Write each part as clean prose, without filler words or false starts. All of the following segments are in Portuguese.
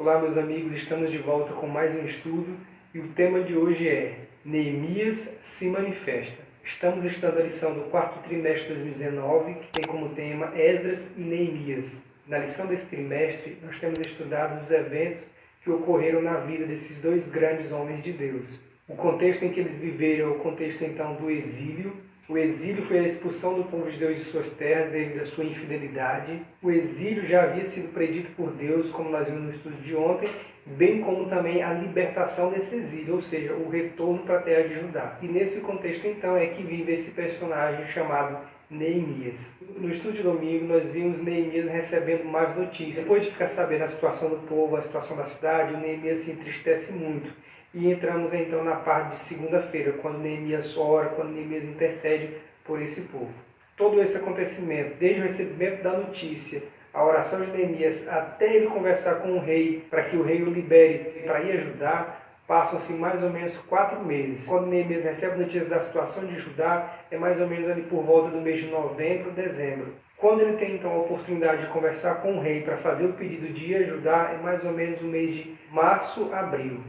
Olá, meus amigos, estamos de volta com mais um estudo e o tema de hoje é Neemias se manifesta. Estamos estudando a lição do quarto trimestre de 2019, que tem como tema Esdras e Neemias. Na lição desse trimestre, nós temos estudado os eventos que ocorreram na vida desses dois grandes homens de Deus. O contexto em que eles viveram é o contexto, então, do exílio. O exílio foi a expulsão do povo de Deus de suas terras devido à sua infidelidade. O exílio já havia sido predito por Deus, como nós vimos no estudo de ontem, bem como também a libertação desse exílio, ou seja, o retorno para a terra de Judá. E nesse contexto, então, é que vive esse personagem chamado Neemias. No estudo de domingo, nós vimos Neemias recebendo más notícias. Depois de ficar sabendo a situação do povo, a situação da cidade, o Neemias se entristece muito. E entramos então na parte de segunda-feira, quando Neemias ora, quando Neemias intercede por esse povo. Todo esse acontecimento, desde o recebimento da notícia, a oração de Neemias, até ele conversar com o rei, para que o rei o libere para ir ajudar, passam-se mais ou menos 4 meses. Quando Neemias recebe notícias da situação de Judá, é mais ou menos ali por volta do mês de novembro, dezembro. Quando ele tem então a oportunidade de conversar com o rei para fazer o pedido de ir ajudar, é mais ou menos o mês de março, abril.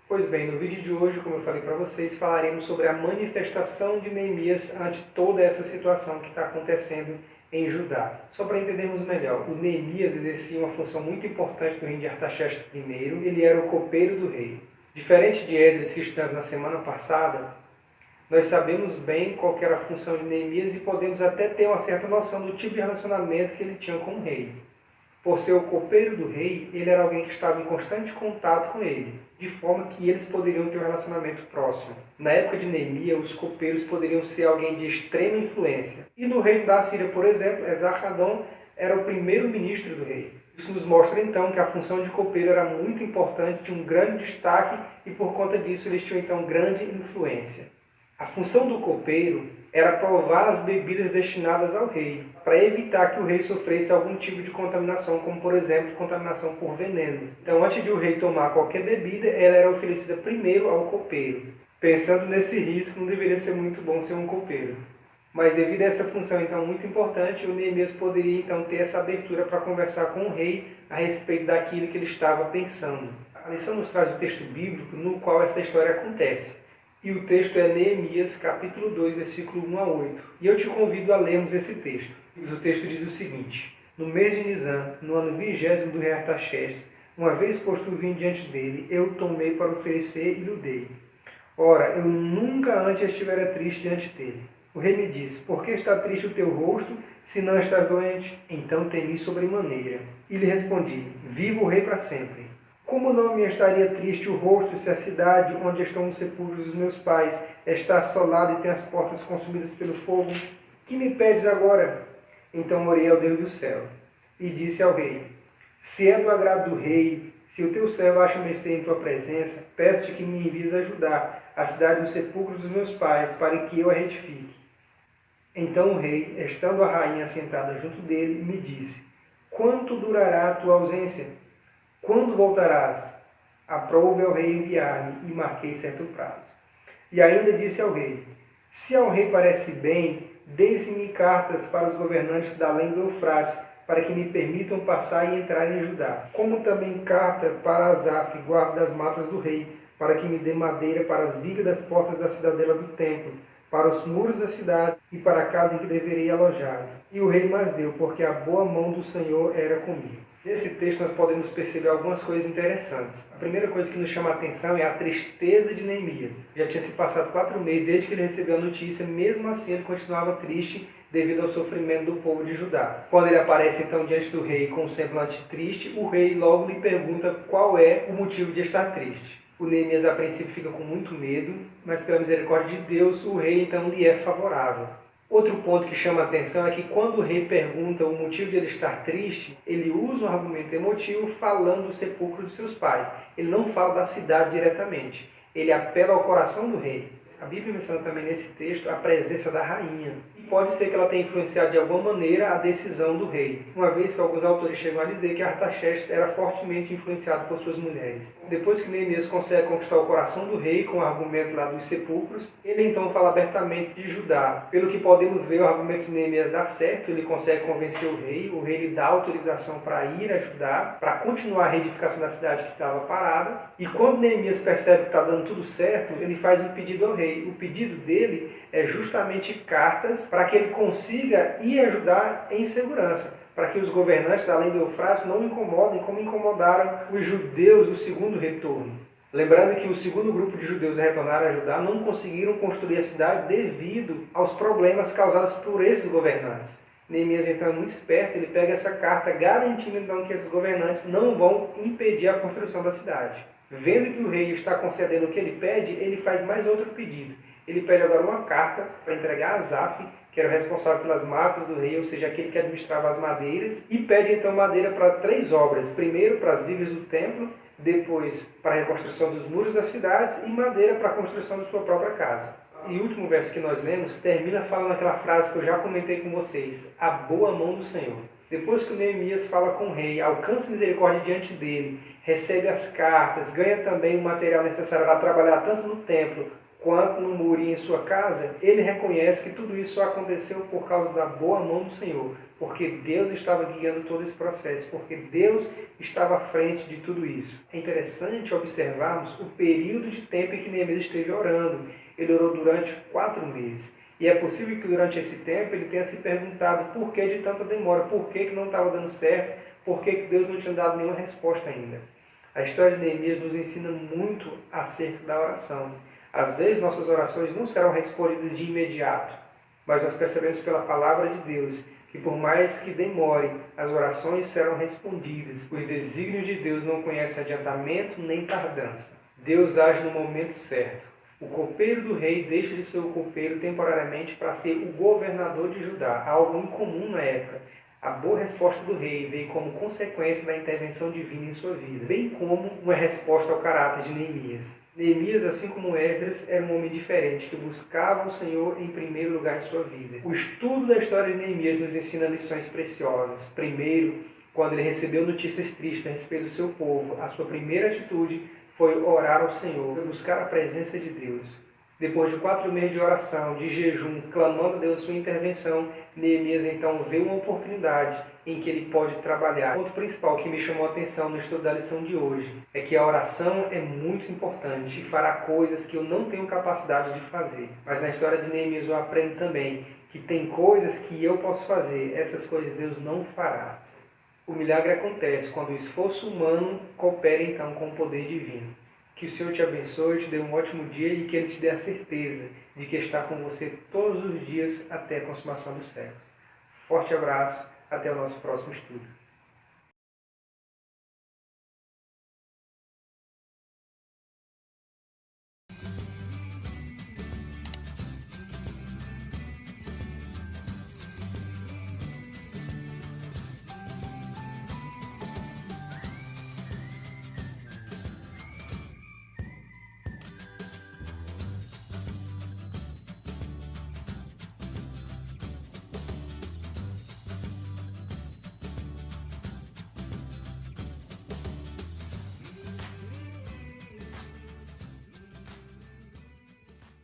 Pois bem, no vídeo de hoje, como eu falei para vocês, falaremos sobre a manifestação de Neemias ante toda essa situação que está acontecendo em Judá. Só para entendermos melhor, o Neemias exercia uma função muito importante no reino de Artaxerxes I, ele era o copeiro do rei. Diferente de Esdras, que estudamos na semana passada, nós sabemos bem qual era a função de Neemias e podemos até ter uma certa noção do tipo de relacionamento que ele tinha com o rei. Por ser o copeiro do rei, ele era alguém que estava em constante contato com ele, de forma que eles poderiam ter um relacionamento próximo. Na época de Neemias, os copeiros poderiam ser alguém de extrema influência. E no reino da Síria, por exemplo, Esarhadon era o primeiro-ministro do rei. Isso nos mostra então que a função de copeiro era muito importante, tinha um grande destaque e por conta disso eles tinham então grande influência. A função do copeiro era provar as bebidas destinadas ao rei, para evitar que o rei sofresse algum tipo de contaminação, como por exemplo, contaminação por veneno. Então, antes de o rei tomar qualquer bebida, ela era oferecida primeiro ao copeiro. Pensando nesse risco, não deveria ser muito bom ser um copeiro. Mas devido a essa função então muito importante, o Neemias poderia então ter essa abertura para conversar com o rei a respeito daquilo que ele estava pensando. A lição nos traz o texto bíblico no qual essa história acontece. E o texto é Neemias, capítulo 2, versículo 1 a 8. E eu te convido a lermos esse texto. O texto diz o seguinte: No mês de Nisan, no ano 20º do rei Artaxerxes, uma vez posto o vinho diante dele, eu o tomei para oferecer e lhe dei. Ora, eu nunca antes estivera triste diante dele. O rei me disse: Por que está triste o teu rosto, se não estás doente? Então temi sobremaneira. E lhe respondi: Viva o rei para sempre. Como não me estaria triste o rosto se a cidade onde estão os sepulcros dos meus pais está assolada e tem as portas consumidas pelo fogo? Que me pedes agora? Então orei ao Deus do céu e disse ao rei: Se é do agrado do rei, se o teu servo acha mercê em tua presença, peço-te que me envies ajudar a cidade dos sepulcros dos meus pais, para que eu a retifique. Então o rei, estando a rainha sentada junto dele, me disse: Quanto durará a tua ausência? Quando voltarás? Aprove ao rei enviar-me, e marquei certo prazo. E ainda disse ao rei: Se ao rei parece bem, deem-me cartas para os governantes da além do Eufrates, para que me permitam passar e entrar em Judá. Como também carta para Asaf, guarda das matas do rei, para que me dê madeira para as vigas das portas da cidadela do templo, para os muros da cidade e para a casa em que deverei alojar. E o rei mais deu, porque a boa mão do Senhor era comigo. Nesse texto nós podemos perceber algumas coisas interessantes. A primeira coisa que nos chama a atenção é a tristeza de Neemias. Já tinha se passado 4 meses desde que ele recebeu a notícia, mesmo assim ele continuava triste devido ao sofrimento do povo de Judá. Quando ele aparece então diante do rei com um semblante triste, o rei logo lhe pergunta qual é o motivo de estar triste. O Neemias a princípio fica com muito medo, mas pela misericórdia de Deus o rei então lhe é favorável. Outro ponto que chama a atenção é que quando o rei pergunta o motivo de ele estar triste, ele usa um argumento emotivo falando do sepulcro dos seus pais. Ele não fala da cidade diretamente. Ele apela ao coração do rei. A Bíblia menciona também nesse texto a presença da rainha. E pode ser que ela tenha influenciado de alguma maneira a decisão do rei, uma vez que alguns autores chegam a dizer que Artaxerxes era fortemente influenciado por suas mulheres. Depois que Neemias consegue conquistar o coração do rei com o argumento lá dos sepulcros, ele então fala abertamente de Judá. Pelo que podemos ver, o argumento de Neemias dá certo, ele consegue convencer o rei lhe dá autorização para ir a Judá, para continuar a reedificação da cidade que estava parada, e quando Neemias percebe que está dando tudo certo, ele faz um pedido ao rei. O pedido dele é justamente cartas para que ele consiga ir ajudar em segurança, para que os governantes da além do Eufrates não incomodem como incomodaram os judeus do segundo retorno. Lembrando que o segundo grupo de judeus a retornar a Judá não conseguiram construir a cidade devido aos problemas causados por esses governantes. Neemias então é muito esperto, ele pega essa carta garantindo então que esses governantes não vão impedir a construção da cidade. Vendo que o rei está concedendo o que ele pede, ele faz mais outro pedido. Ele pede agora uma carta para entregar a Asaf, que era o responsável pelas matas do rei, ou seja, aquele que administrava as madeiras, e pede então madeira para 3 obras. Primeiro para as vigas do templo, depois para a reconstrução dos muros das cidades e madeira para a construção de sua própria casa. E o último verso que nós lemos termina falando aquela frase que eu já comentei com vocês, a boa mão do Senhor. Depois que o Neemias fala com o rei, alcança misericórdia diante dele, recebe as cartas, ganha também o material necessário para trabalhar tanto no templo quanto no muro e em sua casa, ele reconhece que tudo isso só aconteceu por causa da boa mão do Senhor, porque Deus estava guiando todo esse processo, porque Deus estava à frente de tudo isso. É interessante observarmos o período de tempo em que Neemias esteve orando. Ele orou durante 4 meses. E é possível que durante esse tempo ele tenha se perguntado por que de tanta demora, por que não estava dando certo, por que Deus não tinha dado nenhuma resposta ainda. A história de Neemias nos ensina muito acerca da oração. Às vezes nossas orações não serão respondidas de imediato, mas nós percebemos pela palavra de Deus que por mais que demore, as orações serão respondidas. Os desígnios de Deus não conhecem adiantamento nem tardança. Deus age no momento certo. O copeiro do rei deixa de ser o copeiro temporariamente para ser o governador de Judá, algo incomum na época. A boa resposta do rei veio como consequência da intervenção divina em sua vida, bem como uma resposta ao caráter de Neemias. Neemias, assim como Esdras, era um homem diferente, que buscava o Senhor em primeiro lugar em sua vida. O estudo da história de Neemias nos ensina lições preciosas. Primeiro, quando ele recebeu notícias tristes a respeito do seu povo, a sua primeira atitude foi orar ao Senhor, foi buscar a presença de Deus. Depois de 4 meses de oração, de jejum, clamando a Deus sua intervenção, Neemias então vê uma oportunidade em que ele pode trabalhar. O ponto principal que me chamou a atenção no estudo da lição de hoje é que a oração é muito importante e fará coisas que eu não tenho capacidade de fazer. Mas na história de Neemias eu aprendo também que tem coisas que eu posso fazer, essas coisas Deus não fará. O milagre acontece quando o esforço humano coopera então com o poder divino. Que o Senhor te abençoe, te dê um ótimo dia e que Ele te dê a certeza de que está com você todos os dias até a consumação dos séculos. Forte abraço, até o nosso próximo estudo.